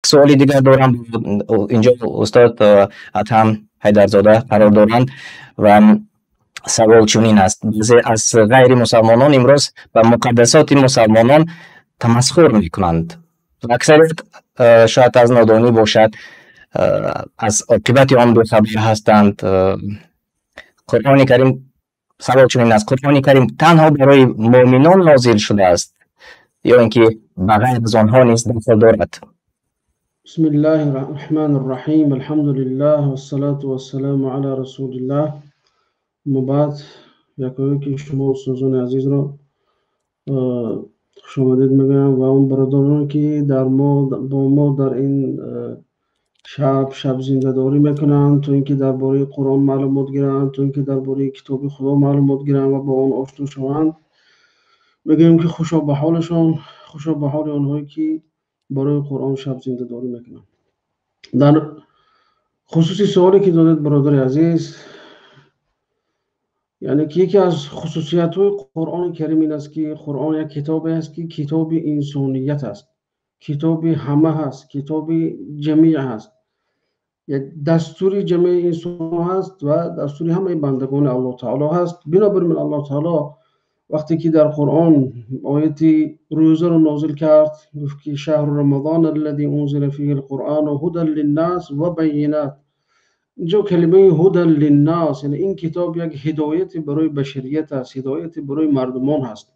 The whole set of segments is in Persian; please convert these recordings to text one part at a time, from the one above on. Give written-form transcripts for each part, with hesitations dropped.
سوالی دیگر دارم. اینجا استاد ادهم حیدرزاده قرار دارند و سوال چنین است: بعضی از غیر مسلمانان امروز به مقدسات مسلمانان تمسخر میکنند و اکثریت شاید از نادانی باشد، از عاقبت آن بی‌خبر هستند. قرآن کریم، سوال چنین است: قرآن کریم تنها برای مؤمنان نازل شده است یا اینکه بغیر از آنها نیز داخل دارد؟ بسم الله الرحمن الرحیم، الحمد لله و الصلاة و السلام علی رسول الله. بعد یکی شما استادان عزیز را خوش آمدید میگم و اون برادران که با ما در این شب زنده داری میکنند، تو اینکه درباره قرآن معلومات گیرند، تو اینکه درباره کتاب خدا معلومات گیرند و با آن آشنا شوند، میگیم که خوشا به حالشان، خوشا به حال آنهایی که برای قرآن شب زنده داری میکنند. در خصوصی سوالی که دادید برادر عزیز، یعنی که یکی از خصوصیت های قرآن کریم این است که قرآن یک کتابی است که کتاب انسانیت است، کتاب همه هست، کتاب جمیع هست، یک دستور جمعی انسان هست و دستوری همه بندگان الله تعالی هست. بنابراین الله تعالی وقتی که در قرآن آیت روزه رو نازل کرد، گفت که شهر رمضان الذي انزل فيه القرآن هدى للناس و بینات. اینجا کلمه هدى للناس یعنی این کتاب یک هدایت برای بشریت است، هدایت برای مردمان هست.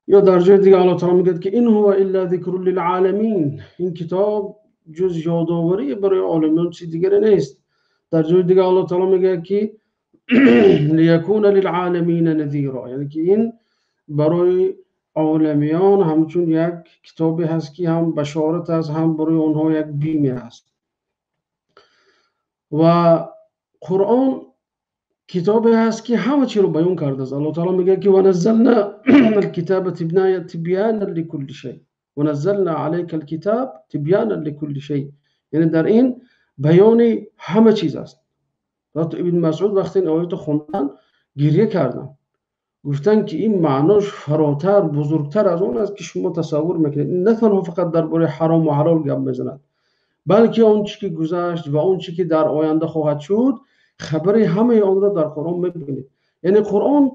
یا در جای دیگه الله تعالی میگه که این هو الا ذکر للعالمین، این کتاب جز یادآوری برای عالمان چیز دیگری نیست. در جای دیگه الله تعالی میگه که لیکون للعالمین نذیرا، یعنی که این برای عالمیان همچون یک کتابی هست که هم بشارت است، هم برای اونها یک بیمه است. و قرآن کتابی هست که همه چی رو بیان کرده است. الله تعالی میگه که ونزلنا الكتاب تبیانا لكل شيء ونزلنا عليك الكتاب تبیانا لكل شيء، یعنی در این بیان همه چیز است. حتی ابن مسعود وقتی این آیات خوندن گریه کردن، گفتن که این معناش فراتر، بزرگتر از اون است که شما تصور میکنید. نه تنها فقط درباره حرام و حلال گپ میزنند، بلکه اون چی که گذشت و اون چی که در آینده خواهد شد، خبری همه آن را در قرآن میبینید. یعنی قرآن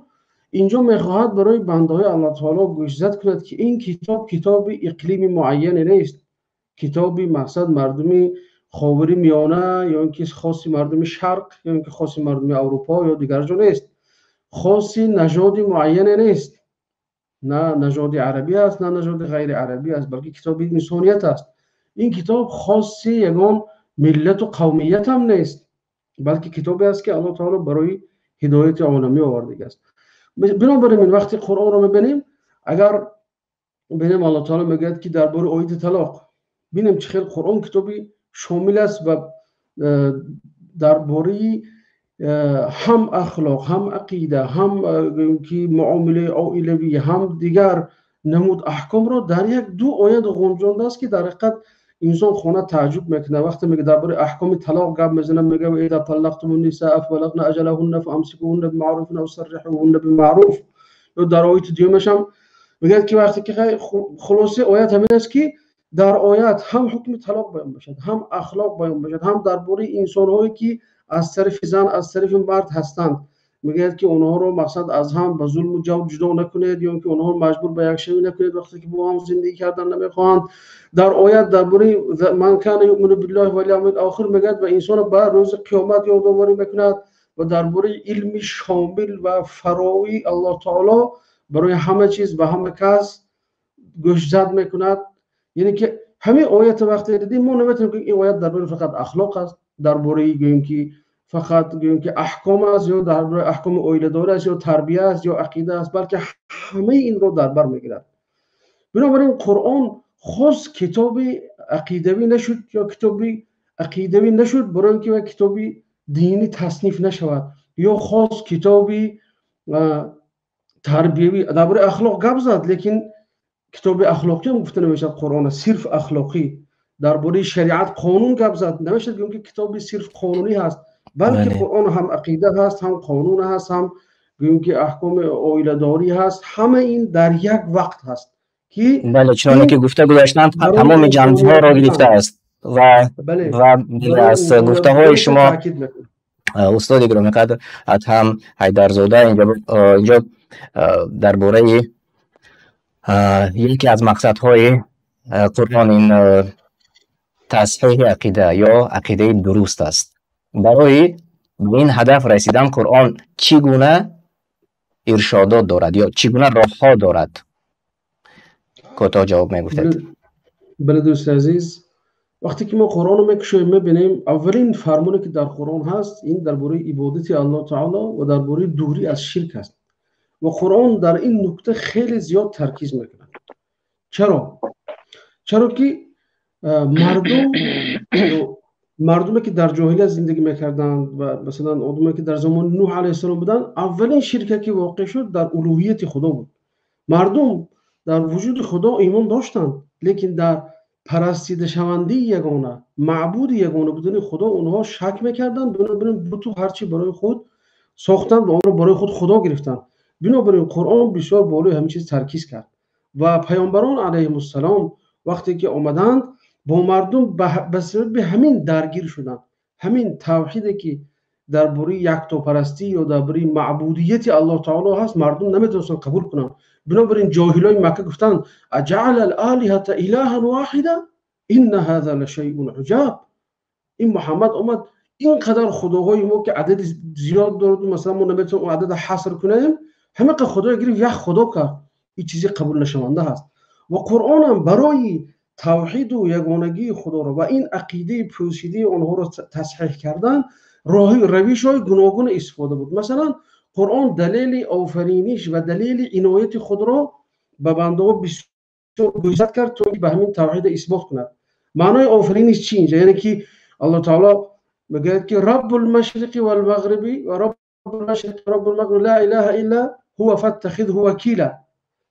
اینجا میخواهد برای بنده‌های الله تعالی گوشزد کند که این کتاب اقلیم معینی نیست، کتابی مقصد مردمی خاوری میانه یا اینکه خاصی مردم شرق یا اینکه خاصی مردم اروپا یا دیگر جا نیست، خاصی نژاد معینی نیست، نه نژاد عربی است نه نژاد غیر عربی است، بلکه کتاب انسانیت است. این کتاب خاصی یگان ملت و قومیت هم نیست، بلکه کتابی است که الله تعالی برای هدایت عالمی آورده است. بنابراین وقتی قرآن رو میبینیم، اگر ببینیم الله تعالی میگه که درباره آیت طلاق، ببینیم چه خیلی قرآن کتابی شامل است و درباره هم اخلاق، هم عقیده، هم که معامله عائلوی، هم دیگر نمود احکام را در یک دو آیه گنجانده است که در حقیقت انسان خونه تعجب میکنه. وقتی میگه درباره احکام طلاق گپ میزنه، میگه اذا طلقتم النساء فبلغن اجلهن فامسكوهن بمعروف او سرحوهن بمعروف. یا در آیه دیگه هم میگه که وقتی که خلاصه آیات همین است که در آیات هم حکم طلاق بیان بشد، هم اخلاق بیان بشد، هم درباره انسان‌هایی که از طرف زن از طرف مرد هستند، میگه که اونها رو مقصد از هم به ظلم و جور جدا نکنید یا که اونها رو مجبور به یک شی نکنید وقتی که با هم زندگی کردن نمیخواهند. در آیات درباره من کان یؤمن بالله و الیوم الاخر میگه و انسان به روز قیامت یادآوری میکند و درباره علم شامل و فراوی الله تعالی برای همه چیز و همه کس گوشزد میکند. یعنی که همه آیات وقتی دیدیم ما نمیتونیم که این آیات درباره فقط اخلاق است، درباره گوییم که فقط گوییم که احکام است یا درباره احکام عائله‌داری است یا تربیت است یا عقیده است، بلکه همه این رو در بر میگیرد. بنابراین قرآن خاص کتاب عقیدوی نشد یا کتابی عقیدوی نشد برای اینکه کتابی دینی تصنیف نشود، یا خاص کتابی تربیوی درباره اخلاق گپ زد، لیکن کتاب اخلاقی هم گفته نمیشد قرآن صرف اخلاقی. درباره شریعت قانون گپ زد نمیشد که کتابی صرف قانونی هست، بلکه قرآن هم عقیده هست، هم قانون هست، هم که احکام عائله داری هست. همه این در یک وقت هست، که بله چنانه که این گفته گذاشتند برای تمام جنبه ها را گرفته انسانیت، است و بله بله برای از انسانیت گفته های بودنش شما تاکید میکنه. استاد گرامی قدر ادهم حیدرزاده اینجا درباره یکی از مقصدهای قرآن این تصحیح عقیده یا عقیده درست است. برای به این هدف رسیدن قرآن چگونه ارشادات دارد یا چگونه راهها دارد؟ کوتاه جواب میگفتید. بله دوست عزیز، وقتی که ما قرآن رو میکشیم میبینیم اولین فرمانی که در قرآن هست این درباره عبادت الله تعالی و درباره دوری از شرک است و قرآن در این نکته خیلی زیاد ترکیز میکنه. چرا که مردمی که در جاهلیت زندگی میکردند و مثلا آدمایی که در زمان نوح علیه السلام بودن، اولین شرکی که واقع شد در الوهیت خدا بود. مردم در وجود خدا ایمان داشتند، لیکن در پرستیده شوندی یگانه، معبود یگانه بدون خدا اونها شک میکردند. بنابراین بتو هرچی برای خود ساختند و آن را برای خود خدا گرفتند. بنابراین قرآن بسیار بالای همین چیز ترکیز کرد و پیامبران علیهم السلام وقتی که آمدند با مردم به سبب همین درگیر شدند. همین توحیدی که درباره یکتاپرستی یا درباره معبودیت الله تعالی هست مردم نمیتونستن قبول کنند. بنابراین جاهلای مکه گفتند اجعل الالهه الها واحده ان هذا لشیء عجاب. این محمد اومد اینقدر خداهای ما که عدد زیاد دارد مثلا ما نمیتونیم عدد حصر کنیم، همه خدای گرفت یک خدا کرد. این چیزی قبول نشونده هست و قرآن هم برای توحید و یگانگی خدا را و این عقیده پوشیده آنها را تصحیح کردن روش های گوناگون استفاده بود. مثلا قرآن دلیل آفرینش و دلیل عنایت خود را به بنده ها بسیار گوشت کرد تا به همین توحید اثبات کند. معنای آفرینش چی اینجا؟ یعنی که الله تعالی میگه که رب المشرق والمغرب و رب المشرق و رب المغرب لا اله الا هو فاتخذه وکیلا.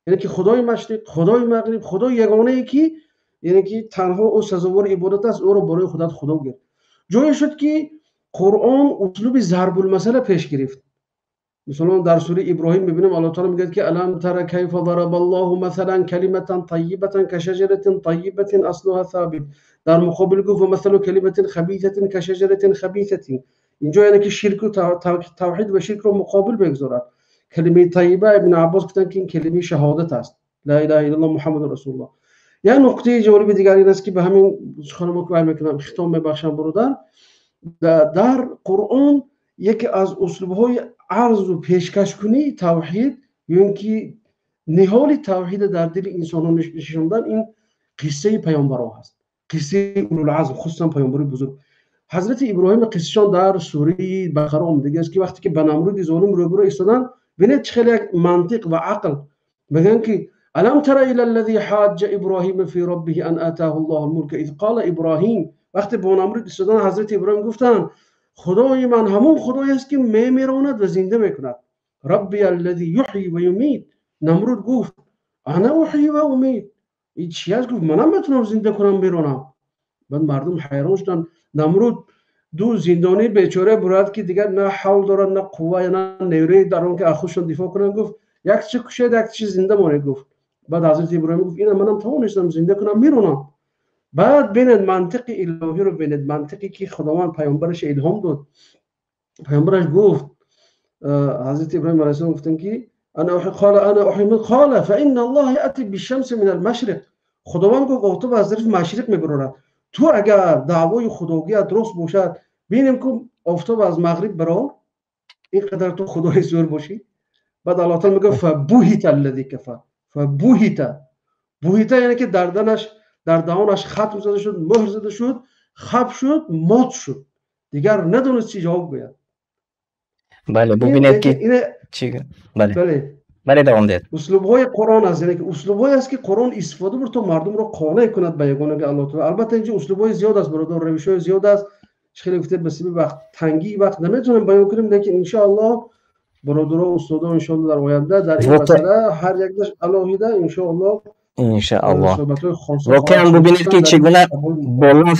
یعنی که خدای مشرق، خدای مغرب، خدای یگانه ای که یعنی که تنها او سزاوار عبادت است، او را برای خودت خدا گرفت. جایی شد که قرآن اسلوب ضرب المثل پیش گرفت. مثلا در سوره ابراهیم میبینیم الله تعالی میگه که الم تر کیف ضرب الله مثلا کلمه طیبه کشجره طیبه اصلها ثابت. در مقابل گفت مثلا کلمه خبیثه کشجره خبیثه. اینجا یعنی که شرک و توحید و شرک رو مقابل بگذارد. کلمه طیبه ابن عباس گفتن که این کلمه شهادت است، لا اله الا الله محمد رسول الله. یا نقطه جالب دیگری است که به همین خانم که میکنم ختام میبخشم برادر، در قرآن یکی از اسلوب‌های عرض و پیشکش کنی توحید یعنی که نهال توحید در دل انسان‌ها نشاندن این قصه پیامبران هست، قصه اولوالعزم خصوصا پیامبر بزرگ حضرت ابراهیم. قصهشان در سوره بقره آمده است که وقتی که به نمرود ظالم روبرو ایستادن ببینید چه منطق و عقل میگن که الم تر الى الذي حاج ابراهیم فی ربه ان آتاه الله الملك اذ قال ابراهیم. وقتی با نمرود ایستادن حضرت ابراهیم گفتن خدای من همون خدایی است که میراند و زنده میکند. ربی الذی یحیی و یمیت. نمرود گفت انا احیی و امید. این چی است؟ گفت منم میتونم زنده کنم میرونم. بعد مردم حیران شدن. نمرود دو زندانی بیچاره برات که دیگر نه حول دارن نه قوه نه نیروی در اون که از خودشون دفاع کنن، گفت یک چه کشید یک چه زنده مونه. گفت بعد حضرت ابراهیم گفت اینا منم توانستم زنده کنم میرونم. بعد ببینید منطق الهی رو ببینید، منطقی که خداوند پیامبرش الهام داد. پیامبرش گفت حضرت ابراهیم علیه السلام گفتن که انا احیی قال فان الله یاتی بالشمس من المشرق. خداوند گفت آفتاب از طرف مشرق میبرد. تو اگر دعوای خداگیت درست باشد ببینیم که آفتاب از مغرب برا اینقدر تو خدای زور باشی. بعد الله تعالی میگه فبهت الذی کفر. بوهیتا یعنی که در دهانش ختم زده شد، مهر زده شد، خب شد، مات شد، دیگر ندونست چی جواب بگوید. بله ببینید که چی بله دوام دید. اسلوب‌های قرآن است، یعنی که اسلوب‌هایی است که قرآن استفاده برد تا مردم را قانع کند به یگانگی الله تعالی. البته اینجا اسلوب‌های زیاد است برادر، روش‌های زیاد است. خیلی گفته به سبب وقت تنگی وقت نمیتونیم بیان کنیم، لیکن ان شاء الله برادرها و استادا ان شاء الله در آینده در این مسئله هر یک داش علاوه ان شاء الله واقعا ببینید که چگونه بالا